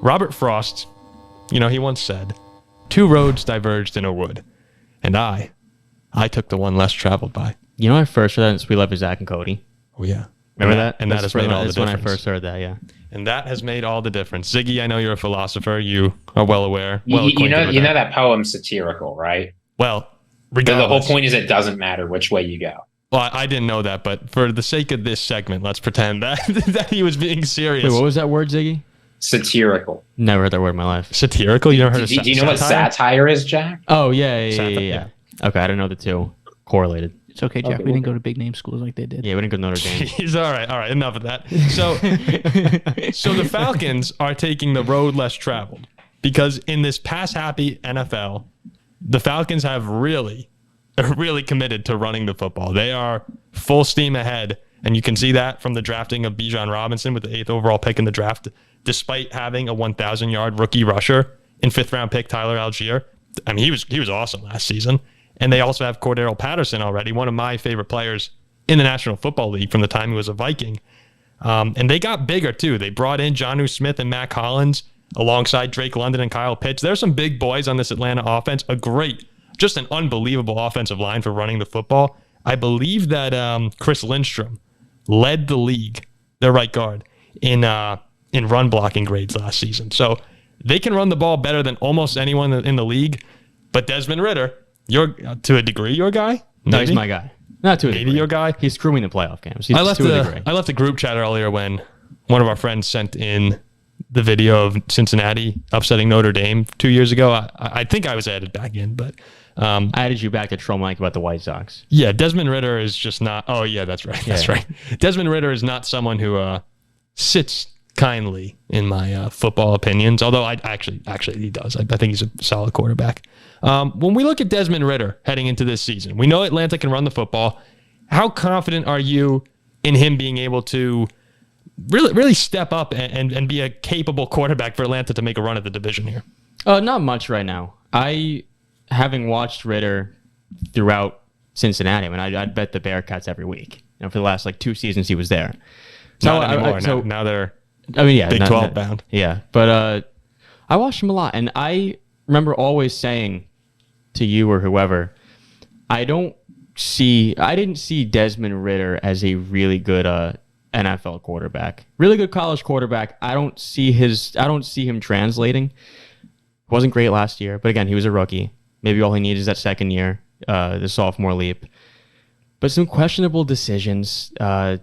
Robert Frost, he once said, 2 roads diverged in a wood, and I took the one less traveled by. I first heard that in Sweet Life of Zach and Cody. Oh, yeah. Remember that? And that has made all the difference. That's when I first heard that, yeah. And that has made all the difference. Ziggy, I know you're a philosopher. You are well aware. You know that poem's satirical, right? Well, regardless. The whole point is it doesn't matter which way you go. Well, I didn't know that, but for the sake of this segment, let's pretend that he was being serious. Wait, what was that word, Ziggy? Satirical. Never heard that word in my life. Satirical? You never heard of satire? Do you know what satire is, Jack? Oh, yeah. Okay, I didn't know the two correlated. It's okay, Jack. We didn't go to big name schools like they did. Yeah, we didn't go to Notre Dame. He's all right. Enough of that. So the Falcons are taking the road less traveled because in this pass-happy NFL, the Falcons have really committed to running the football. They are full steam ahead, and you can see that from the drafting of Bijan Robinson with the 8th overall pick in the draft, despite having a 1,000-yard rookie rusher in 5th-round pick Tyler Algier. I mean, he was awesome last season. And they also have Cordero Patterson already, one of my favorite players in the National Football League from the time he was a Viking. And they got bigger, too. They brought in Jonnu Smith and Matt Collins alongside Drake London and Kyle Pitts. There's some big boys on this Atlanta offense. Just an unbelievable offensive line for running the football. I believe that Chris Lindstrom led the league, their right guard, in run blocking grades last season. So they can run the ball better than almost anyone in the league. But Desmond Ridder, you're to a degree your guy? Maybe? No, he's my guy. Not to a degree. Maybe your guy? He's screwing the playoff games. I left the group chat earlier when one of our friends sent in the video of Cincinnati upsetting Notre Dame 2 years ago. I think I was added back in, but I added you back to troll Mike about the White Sox. Yeah, Desmond Ridder is just not. Oh yeah, that's right. That's right. Desmond Ridder is not someone who sits kindly in my football opinions. Although actually he does. I think he's a solid quarterback. When we look at Desmond Ridder heading into this season, we know Atlanta can run the football. How confident are you in him being able to really step up and be a capable quarterback for Atlanta to make a run at the division here? Not much right now. Having watched Ridder throughout Cincinnati, I'd bet the Bearcats every week. For the last 2 seasons he was there. Not anymore. Now they're Big 12 bound. Yeah, but I watched him a lot, and I remember always saying to you or whoever, I didn't see Desmond Ridder as a really good NFL quarterback, really good college quarterback. I don't see him translating. Wasn't great last year, but again, he was a rookie. Maybe all he needs is that second year, the sophomore leap. But some questionable decisions. I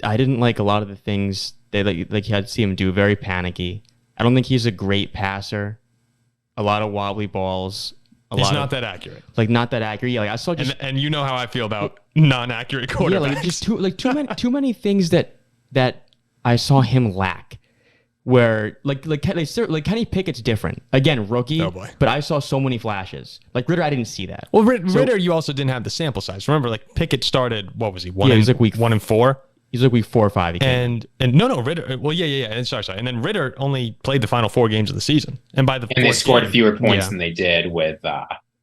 didn't like a lot of the things you had to see him do. Very panicky. I don't think he's a great passer. A lot of wobbly balls. He's not that accurate. Not that accurate. Yeah, I saw just and you know how I feel about non-accurate quarterbacks. Yeah, just too many things that I saw him lack. Where Kenny Pickett's different. Again, rookie. Oh boy. But I saw so many flashes. Ridder, I didn't see that. Well, Ridder, you also didn't have the sample size. Remember, Pickett started. What was he? He's week 1 and 4. He's week 4 or 5. And Ridder. Well, yeah. And sorry. And then Ridder only played the final 4 games of the season, and they scored fewer points than they did with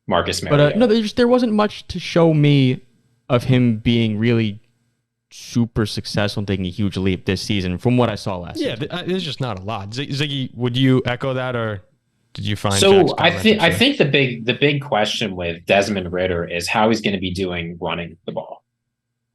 Marcus Mariota. But there wasn't much to show me of him being really super successful and taking a huge leap this season from what I saw last season. Yeah, there's just not a lot. Ziggy, would you echo that, or did you find? So I think the big question with Desmond Ridder is how he's going to be doing running the ball,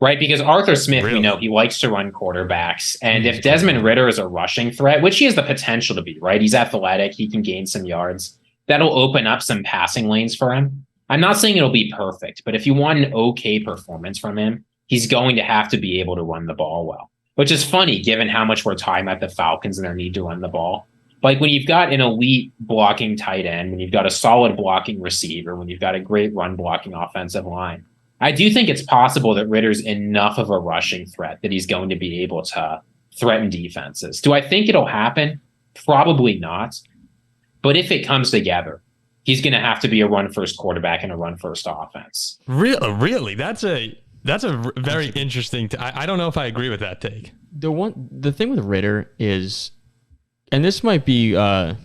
right? Because Arthur Smith, we know he likes to run quarterbacks, and if Desmond Ridder is a rushing threat, which he has the potential to be, right? He's athletic, he can gain some yards. That'll open up some passing lanes for him. I'm not saying it'll be perfect, but if you want an okay performance from him, he's going to have to be able to run the ball well, which is funny given how much we're talking about the Falcons and their need to run the ball. When you've got an elite blocking tight end, when you've got a solid blocking receiver, when you've got a great run blocking offensive line, I do think it's possible that Ridder's enough of a rushing threat that he's going to be able to threaten defenses. Do I think it'll happen? Probably not. But if it comes together, he's going to have to be a run-first quarterback and a run-first offense. Really? That's a very interesting. I don't know if I agree with that take. The thing with Ridder is, and this might be, tell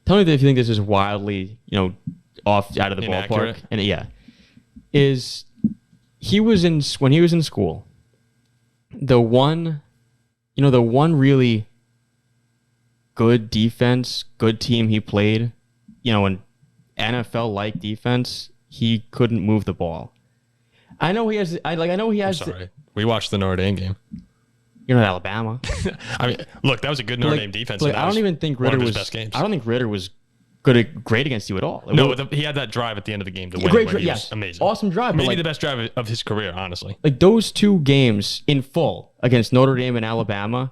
me if you think this is wildly, off out of the inaccurate. Ballpark. And is when he was in school, the one really good defense, good team he played, an NFL-like defense, he couldn't move the ball. I know he has. I know he has. I'm sorry, we watched the Notre Dame game. You're not Alabama. I mean, look, that was a good Notre Dame defense. I don't even think Ridder was best games. I don't think Ridder was great against you at all. He had that drive at the end of the game to win. Great, He was amazing, awesome drive. Maybe the best drive of his career, honestly. Like those two games in full against Notre Dame and Alabama,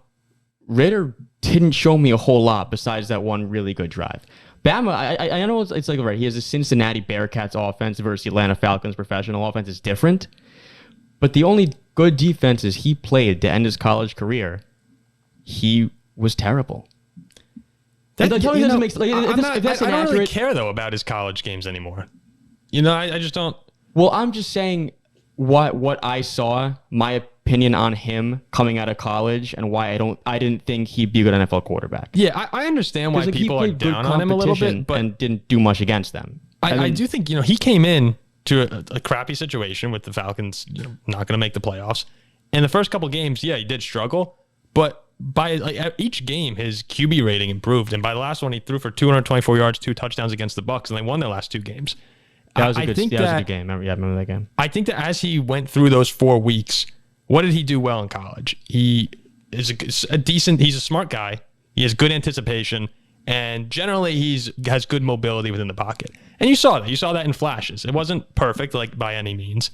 Ridder didn't show me a whole lot besides that one really good drive. Bama, I know it's like right. He has a Cincinnati Bearcats offense versus the Atlanta Falcons professional offense. It's different, but the only good defenses he played to end his college career, he was terrible. I don't really care though about his college games anymore. I just don't. Well, I'm just saying what I saw, my opinion on him coming out of college, and why I didn't think he'd be a good NFL quarterback. Yeah, I understand why people are down on him a little bit, but and didn't do much against them. I do think he came in to a crappy situation with the Falcons, not going to make the playoffs. In the first couple games, yeah, he did struggle, but by each game, his QB rating improved, and by the last one, he threw for 224 yards, 2 touchdowns against the Bucs, and they won their last 2 games. That was a good game. I remember that game. I think that as he went through those 4 weeks, what did he do well in college? He is he's a smart guy. He has good anticipation, and generally has good mobility within the pocket. And you saw that. You saw that in flashes. It wasn't perfect, by any means.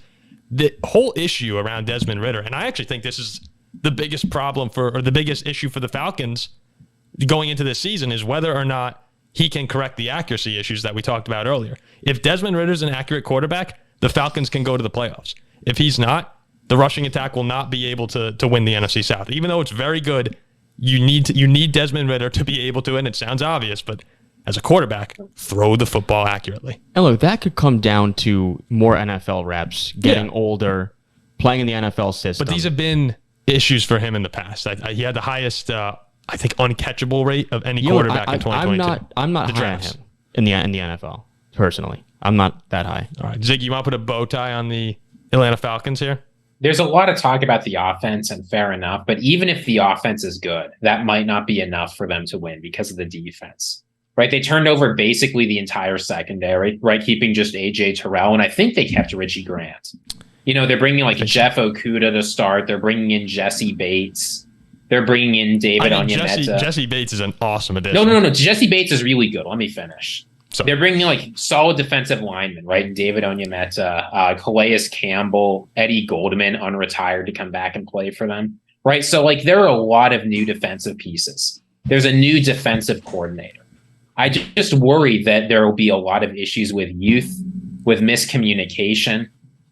The whole issue around Desmond Ridder, and I actually think this is the biggest problem or the biggest issue for the Falcons going into this season, is whether or not he can correct the accuracy issues that we talked about earlier. If Desmond Ridder's an accurate quarterback, the Falcons can go to the playoffs. If he's not, the rushing attack will not be able to win the NFC South. Even though it's very good, you need Desmond Ridder to be able to, and it sounds obvious, but as a quarterback, throw the football accurately. And look, that could come down to more NFL reps, getting older, playing in the NFL system. But these have been issues for him in the past. He had the highest, I think, uncatchable rate of any quarterback in 2022. I'm not high on him in the NFL, personally. I'm not that high. All right, Ziggy, you want to put a bow tie on the Atlanta Falcons here? There's a lot of talk about the offense, and fair enough. But even if the offense is good, that might not be enough for them to win because of the defense. Right? They turned over basically the entire secondary, right? Keeping just AJ Terrell. And I think they kept Richie Grant. They're bringing Jeff Okudah to start. They're bringing in Jesse Bates. They're bringing in David Onyemata. Jesse Bates is an awesome addition. No. Jesse Bates is really good. Let me finish. So they're bringing solid defensive linemen, right? And David Onyemata, Calais Campbell, Eddie Goldman, unretired, to come back and play for them, right? So there are a lot of new defensive pieces. There's a new defensive coordinator. I just worry that there will be a lot of issues with youth, with miscommunication,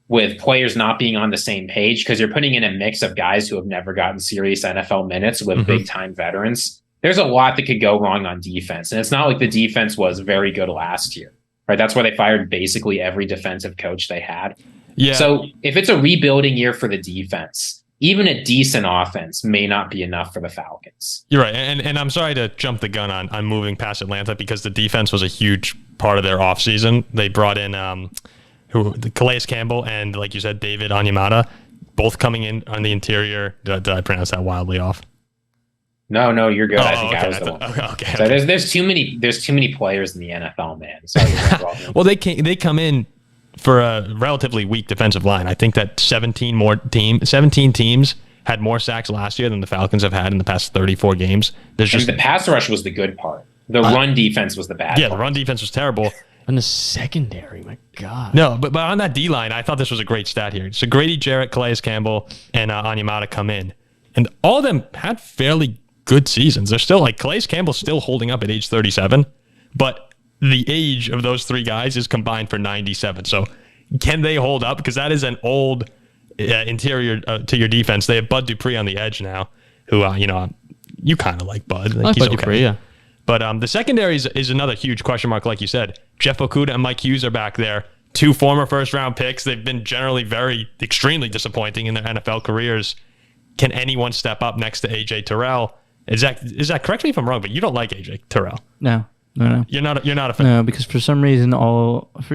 with players not being on the same page, because you're putting in a mix of guys who have never gotten serious NFL minutes with big-time veterans. There's a lot that could go wrong on defense. And it's not like the defense was very good last year, right? That's why they fired basically every defensive coach they had. Yeah. So if it's a rebuilding year for the defense, even a decent offense may not be enough for the Falcons. You're right. And I'm sorry to jump the gun on moving past Atlanta, because the defense was a huge part of their offseason. They brought in Calais Campbell and, like you said, David Onyemata, both coming in on the interior. Did I pronounce that wildly off? No, you're good. I think I was the one. Okay. So there's too many players in the NFL, man. Sorry. Well, they come in for a relatively weak defensive line. I think that 17 teams had more sacks last year than the Falcons have had in the past 34 games. And the pass rush was the good part. The run defense was the bad part. Yeah, the run defense was terrible. And the secondary, my God. No, but on that D-line, I thought this was a great stat here. So Grady Jarrett, Calais Campbell, and Onyemata come in. And all of them had fairly good seasons. They're still Calais Campbell's still holding up at age 37, but the age of those 3 guys is combined for 97. So can they hold up? Because that is an old interior to your defense. They have Bud Dupree on the edge now, who, you kind of like Bud. I like Bud Dupree, yeah. But the secondary is another huge question mark, like you said. Jeff Okudah and Mike Hughes are back there. 2 former first-round picks. They've been generally extremely disappointing in their NFL careers. Can anyone step up next to AJ Terrell? Is that correct me if I'm wrong, but you don't like AJ Terrell? No. You're not a fan. No, because for some reason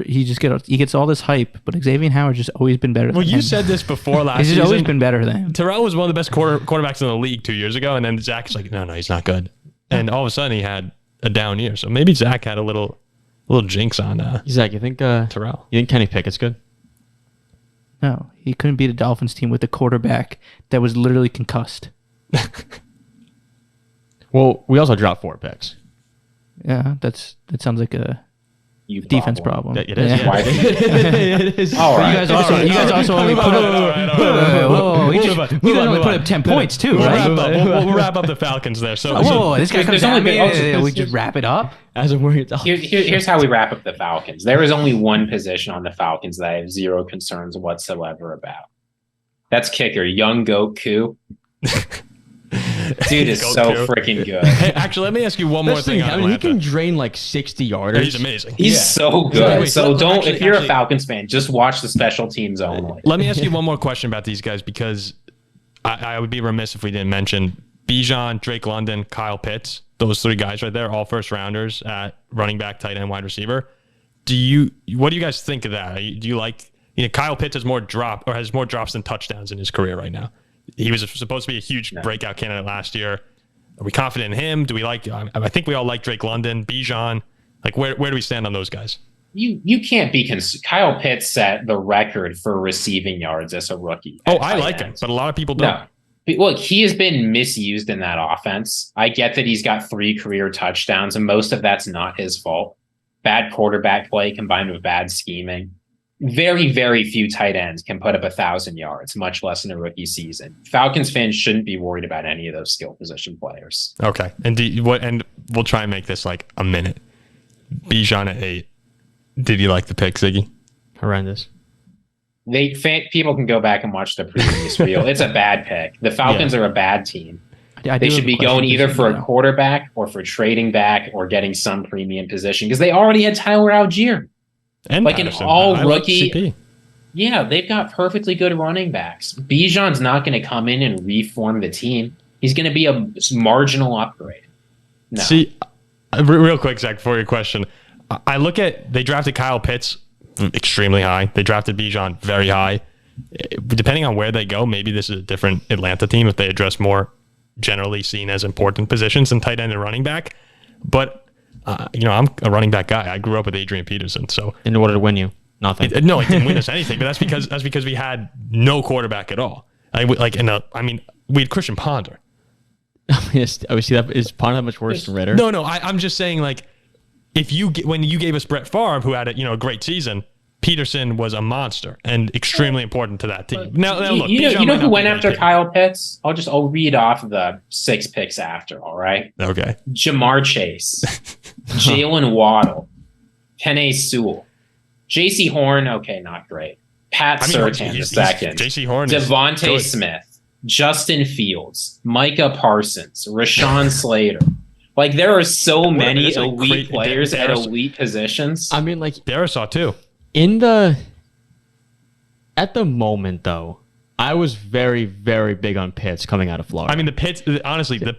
he gets all this hype, but Xavier Howard's just always been better. Well, than you him. said this before last season. He's always been better than him. Terrell was one of the best quarterbacks in the league 2 years ago, and then Zach is like, no, he's not good. and all of a sudden he had a down year. So maybe Zach had a little jinx on Zach, you think Terrell. You think Kenny Pickett's good? No, he couldn't beat a Dolphins team with a quarterback that was literally concussed. Well, we also dropped 4 picks. Yeah, that sounds like a Youth defense problem. It is. Yeah. Why- It is. All right. You guys also only put up. You guys only put up 10 points too, right? We'll wrap up the Falcons there. So, Whoa, this guy comes there's at only me. We just wrap it up. As a word, Here's how we wrap up the Falcons. There is only one position on the Falcons that I have zero concerns whatsoever about. That's kicker, young goat Koo. Dude is Goat so Koo. freaking good. hey, actually, let me ask you one more thing. I On mean, he Atlanta. can drain like 60 yarders. He's amazing. He's so good. Wait, So don't. actually- If you're actually- a Falcons fan, just watch the special teams only. Let me ask you one more question about these guys because I would be remiss if we didn't mention Bijan, Drake London, Kyle Pitts. Those 3 guys right there, all first rounders at running back, tight end, wide receiver. What do you guys think of that? Do you like? Kyle Pitts has more drops than touchdowns in his career right now. He was supposed to be a huge breakout candidate last year. Are we confident in him? Do we like? I think we all like Drake London, Bijan. Like, where do we stand on those guys? You can't be. Kyle Pitts set the record for receiving yards as a rookie. Oh, at I tight like him, end. but a lot of people don't. No. Look, he has been misused in that offense. I get that he's got 3 career touchdowns, and most of that's not his fault. Bad quarterback play combined with bad scheming. Very, very few tight ends can put up 1,000 yards, much less in a rookie season. Falcons fans shouldn't be worried about any of those skill position players. Okay, and we'll try and make this like a minute. Bijan at 8. Did you like the pick, Ziggy? Horrendous. People can go back and watch the previous reel. It's a bad pick. The Falcons are a bad team. They should be going either for a quarterback or for trading back or getting some premium position because they already had Tyler Algier. And Like Patterson. an all I like rookie. CP. Yeah, they've got perfectly good running backs. Bijan's not going to come in and reform the team. He's going to be a marginal upgrade. No. See, real quick, Zach, before your question, I look at they drafted Kyle Pitts extremely high. They drafted Bijan very high. Depending on where they go, maybe this is a different Atlanta team if they address more generally seen as important positions than tight end and running back. But I'm a running back guy. I grew up with Adrian Peterson, so In order to win you, nothing. no, it didn't win us anything. But that's because we had no quarterback at all. We had Christian Ponder. Obviously, that is Ponder that much worse than Ridder. No, I'm just saying like when you gave us Brett Favre, who had a great season, Peterson was a monster and extremely important to that team. Now look, you Bijan know might who not went be after that Kyle Pitts? I'll read off the 6 picks after. All right, good. Okay, Jamar Chase, Jalen Waddle, Penei Sewell, J.C. Horn. Okay, not great. Pat Surtain the second. J.C. Horn is Devontae good. Smith, Justin Fields, Micah Parsons, Rashawn Slater. Like there are so many that's a elite great- players at there's- elite positions. I mean, like Darisaw too. at the moment though, I was very, very big on Pitts coming out of Florida. I mean, the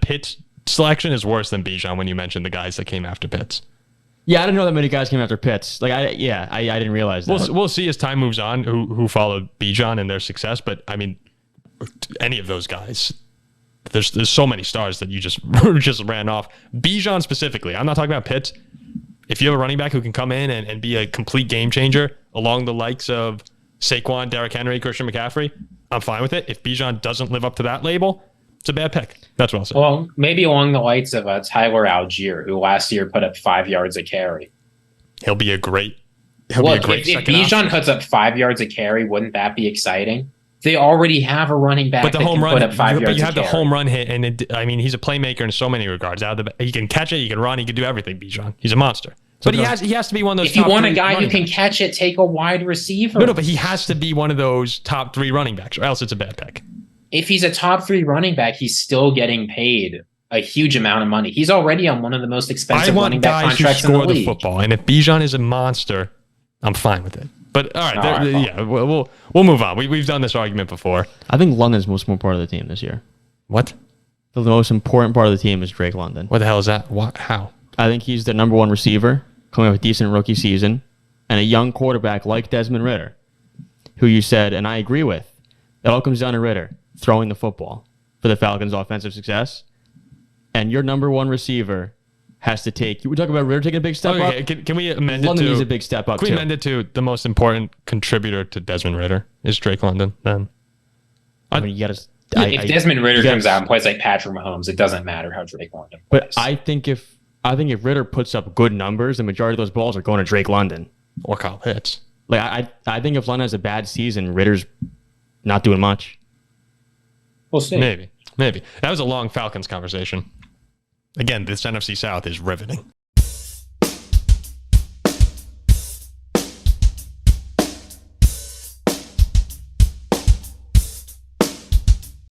Pitts selection is worse than Bijan when you mentioned the guys that came after Pitts. yeah, I didn't know that many guys came after Pitts. Like, I didn't realize that. We'll see as time moves on who followed Bijan and their success. But I mean, any of those guys, there's so many stars that you just ran off. Bijan specifically, I'm not talking about Pitts. If you have a running back who can come in and be a complete game changer along the likes of Saquon, Derrick Henry, Christian McCaffrey, I'm fine with it. If Bijan doesn't live up to that label, it's a bad pick. That's what I'll say. Well, maybe along the lights of Tyler Algier, who last year put up 5 yards a carry. He'll be a great. If Bijan option. puts up 5 yards a carry, wouldn't that be exciting? They already have a running back But the that home can run, put up 5 yards but you a have the carry. home run hit, and he's a playmaker in so many regards. He can catch it, he can run, he can do everything. Bijan, he's a monster. But he has to be one of those. If you top want a 3 guy who running can backs. catch it, take a wide receiver. No, but he has to be one of those top 3 running backs, or else it's a bad pick. If he's a top 3 running back, he's still getting paid a huge amount of money. He's already on one of the most I expensive want running back guys who contracts in the score the league. football, and if Bijan is a monster, I'm fine with it. But all right, All right, yeah, we'll move on. We've done this argument before. I think London's the most important part of the team this year. What? The most important part of the team is Drake London. What the hell is that? What? How? I think he's the number 1 receiver, coming off a decent rookie season, and a young quarterback like Desmond Ridder, who you said, and I agree with, it all comes down to Ridder throwing the football for the Falcons' offensive success. and your number one receiver has to take. We talk about Ridder taking a big step up. Can we amend London it to needs a big step up Can we too. amend it to the most important contributor to Desmond Ridder is Drake London? Then I mean, you got to. If Desmond Ridder comes out and plays like Patrick Mahomes, it doesn't matter how Drake London plays. But I think if Ridder puts up good numbers, the majority of those balls are going to Drake London. or Kyle Pitts. Like I think if London has a bad season, Ritter's not doing much. We'll see. Maybe. That was a long Falcons conversation. Again, this NFC South is riveting.